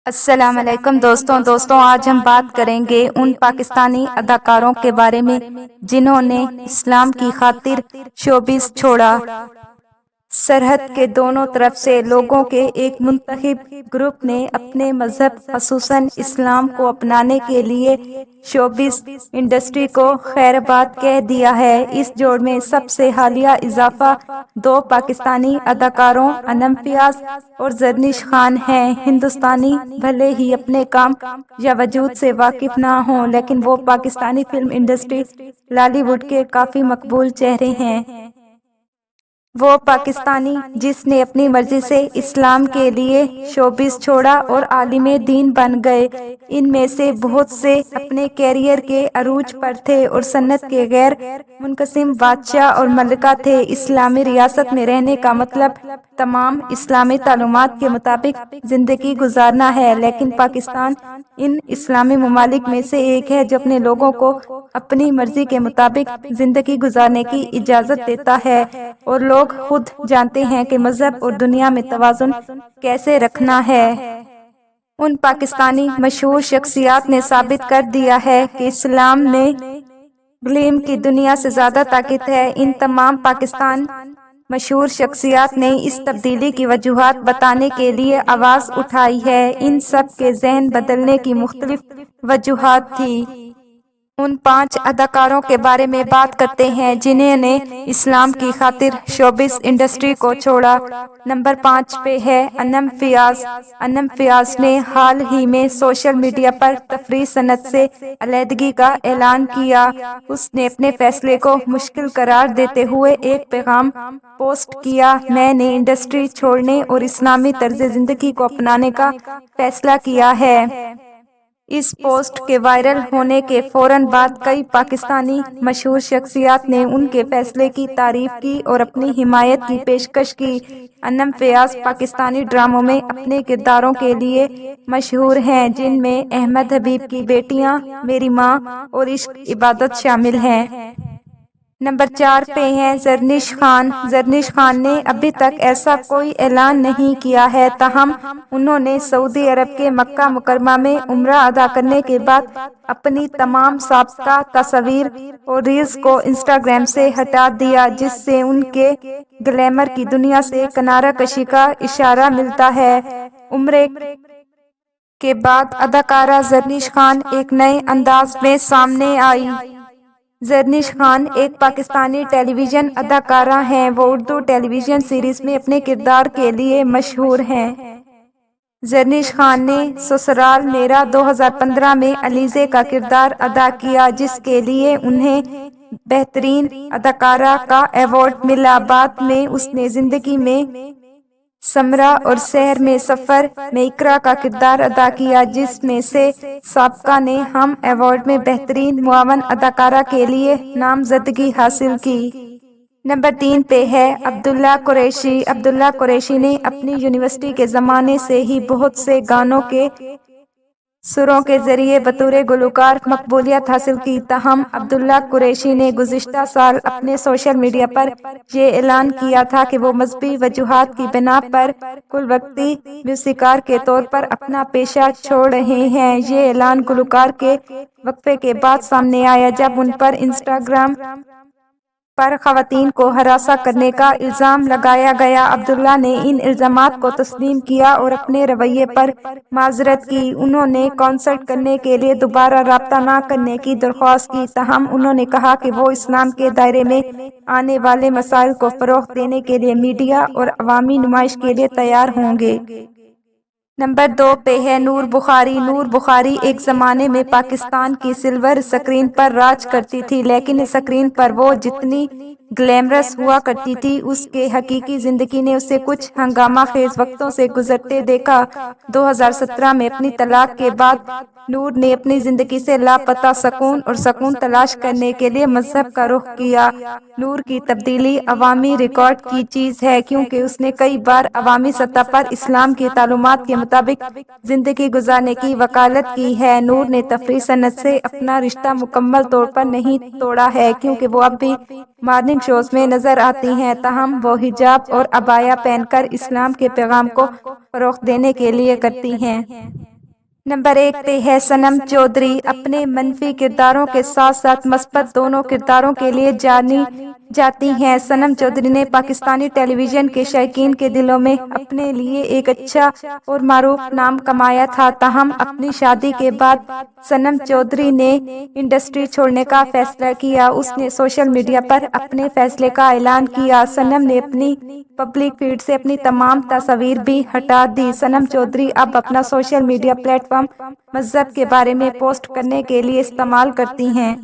السلام علیکم دوستوں آج ہم بات کریں گے ان پاکستانی اداکاروں کے بارے میں جنہوں نے اسلام کی خاطر شوبز چھوڑا۔ سرحد کے دونوں طرف سے لوگوں کے ایک منتخب گروپ نے اپنے مذہب خصوصاً اسلام کو اپنانے کے لیے شوبز انڈسٹری کو خیرباد کہہ دیا ہے۔ اس جوڑ میں سب سے حالیہ اضافہ دو پاکستانی اداکاروں انم فیاض اور زرنیش خان ہیں۔ ہندوستانی بھلے ہی اپنے کام یا وجود سے واقف نہ ہوں لیکن وہ Pakistani film industry lolly would کے کافی مقبول چہرے ہیں۔ وہ پاکستانی جس نے اپنی مرضی سے اسلام کے لیے شوبز چھوڑا اور عالم دین بن گئے۔ ان میں سے بہت سے اپنے کیریئر کے عروج پر تھے اور سنت کے غیر منقسم بادشاہ اور ملکہ تھے۔ اسلامی ریاست میں رہنے کا مطلب تمام اسلامی تعلیمات کے مطابق زندگی گزارنا ہے، لیکن پاکستان ان اسلامی ممالک میں سے ایک ہے جو اپنے لوگوں کو اپنی مرضی کے مطابق زندگی گزارنے کی اجازت دیتا ہے اور لوگ خود جانتے ہیں کہ مذہب اور دنیا میں توازن کیسے رکھنا ہے۔ ان پاکستانی مشہور شخصیات نے ثابت کر دیا ہے کہ اسلام میں فلم کی دنیا سے زیادہ طاقت ہے۔ ان تمام پاکستان مشہور شخصیات نے اس تبدیلی کی وجوہات بتانے کے لیے آواز اٹھائی ہے۔ ان سب کے ذہن بدلنے کی مختلف وجوہات تھیں۔ ان 5 اداکاروں کے بارے میں بات کرتے ہیں جنہوں نے اسلام کی خاطر شوبز انڈسٹری کو چھوڑا۔ نمبر 5 پہ ہے انم فیاض۔ انم فیاض نے حال ہی میں سوشل میڈیا پر تفریح صنعت سے علیحدگی کا اعلان کیا۔ اس نے اپنے فیصلے کو مشکل قرار دیتے ہوئے ایک پیغام پوسٹ کیا: میں نے انڈسٹری چھوڑنے اور اسلامی طرز زندگی کو اپنانے کا فیصلہ کیا ہے۔ اس پوسٹ کے وائرل ہونے کے فوراً بعد کئی پاکستانی مشہور شخصیات نے ان کے فیصلے کی تعریف کی اور اپنی حمایت کی پیشکش کی۔ انم فیاض پاکستانی ڈراموں میں اپنے کرداروں کے لیے مشہور ہیں، جن میں احمد حبیب کی بیٹیاں، میری ماں اور عشق عبادت شامل ہیں۔ نمبر 4 پہ ہیں زرنیش خان۔ زرنیش خان نے ابھی تک ایسا کوئی اعلان نہیں کیا ہے، تاہم انہوں نے سعودی عرب کے مکہ مکرمہ میں عمرہ ادا کرنے کے بعد اپنی تمام سابقہ تصاویر اور ریلز کو انسٹاگرام سے ہٹا دیا، جس سے ان کے گلیمر کی دنیا سے کنارہ کشی کا اشارہ ملتا ہے۔ عمرے کے بعد اداکارہ زرنیش خان ایک نئے انداز میں سامنے آئی۔ زرنیش خان ایک پاکستانی ٹیلی ویژن اداکارہ ہیں۔ وہ اردو ٹیلی ویژن سیریز میں اپنے کردار کے لیے مشہور ہیں۔ زرنیش خان نے سسرال میرا 2015 میں علیزے کا کردار ادا کیا، جس کے لیے انہیں بہترین اداکارہ کا ایوارڈ ملا۔ بعد میں اس نے زندگی میں سمرہ اور سحر میں سفر میں اقرا کا کردار ادا کیا، جس میں سے سابقہ نے ہم ایوارڈ میں بہترین معاون اداکارہ کے لیے نامزدگی حاصل کی۔ نمبر 3 پہ ہے عبداللہ قریشی۔ عبداللہ قریشی نے اپنی یونیورسٹی کے زمانے سے ہی بہت سے گانوں کے سروں کے ذریعے بطور گلوکار مقبولیت حاصل کی، تاہم عبداللہ قریشی نے گزشتہ سال اپنے سوشل میڈیا پر یہ اعلان کیا تھا کہ وہ مذہبی وجوہات کی بنا پر کل وقتی موسیقار کے طور پر اپنا پیشہ چھوڑ رہے ہیں۔ یہ اعلان گلوکار کے وقفے کے بعد سامنے آیا جب ان پر انسٹاگرام پر خواتین کو ہراساں کرنے کا الزام لگایا گیا۔ عبداللہ نے ان الزامات کو تسلیم کیا اور اپنے رویے پر معذرت کی۔ انہوں نے کنسلٹ کرنے کے لیے دوبارہ رابطہ نہ کرنے کی درخواست کی، تاہم انہوں نے کہا کہ وہ اسلام کے دائرے میں آنے والے مسائل کو فروغ دینے کے لیے میڈیا اور عوامی نمائش کے لیے تیار ہوں گے۔ نمبر 2 پہ ہے نور بخاری۔ نور بخاری ایک زمانے میں پاکستان کی سلور اسکرین پر راج کرتی تھی، لیکن اسکرین پر وہ جتنی گلیمرس ہوا کرتی تھی، اس کے حقیقی زندگی نے اسے کچھ ہنگامہ خیز وقتوں سے گزرتے دیکھا۔ 2017 میں اپنی طلاق کے بعد نور نے اپنی زندگی سے لاپتہ سکون تلاش کرنے کے لیے مذہب کا رخ کیا۔ نور کی تبدیلی عوامی ریکارڈ کی چیز ہے، کیونکہ اس نے کئی بار عوامی سطح پر اسلام کی تعلیمات کے مطابق زندگی گزارنے کی وکالت کی ہے۔ نور نے تفریح صنعت سے اپنا رشتہ مکمل طور پر نہیں توڑا ہے، کیونکہ وہ اب بھی مارننگ شوز میں نظر آتی ہیں، تاہم وہ حجاب اور عبایا پہن کر اسلام کے پیغام کو فروغ دینے کے لیے کرتی ہیں۔ نمبر 1 پہ ہے سنم چودھری۔ اپنے منفی کرداروں کے ساتھ ساتھ مثبت دونوں کرداروں کے لیے جانی جاتی ہیں۔ سنم چودھری نے پاکستانی ٹیلی ویژن کے شائقین کے دلوں میں اپنے لیے ایک اچھا اور معروف نام کمایا تھا، تاہم اپنی شادی کے بعد سنم چودھری نے انڈسٹری چھوڑنے کا فیصلہ کیا۔ اس نے سوشل میڈیا پر اپنے فیصلے کا اعلان کیا۔ سنم نے اپنی پبلک فیڈ سے اپنی تمام تصاویر بھی ہٹا دی۔ سنم چودھری اب اپنا سوشل میڈیا پلیٹ فارم مذہب کے بارے میں پوسٹ کرنے کے لیے استعمال کرتی ہیں۔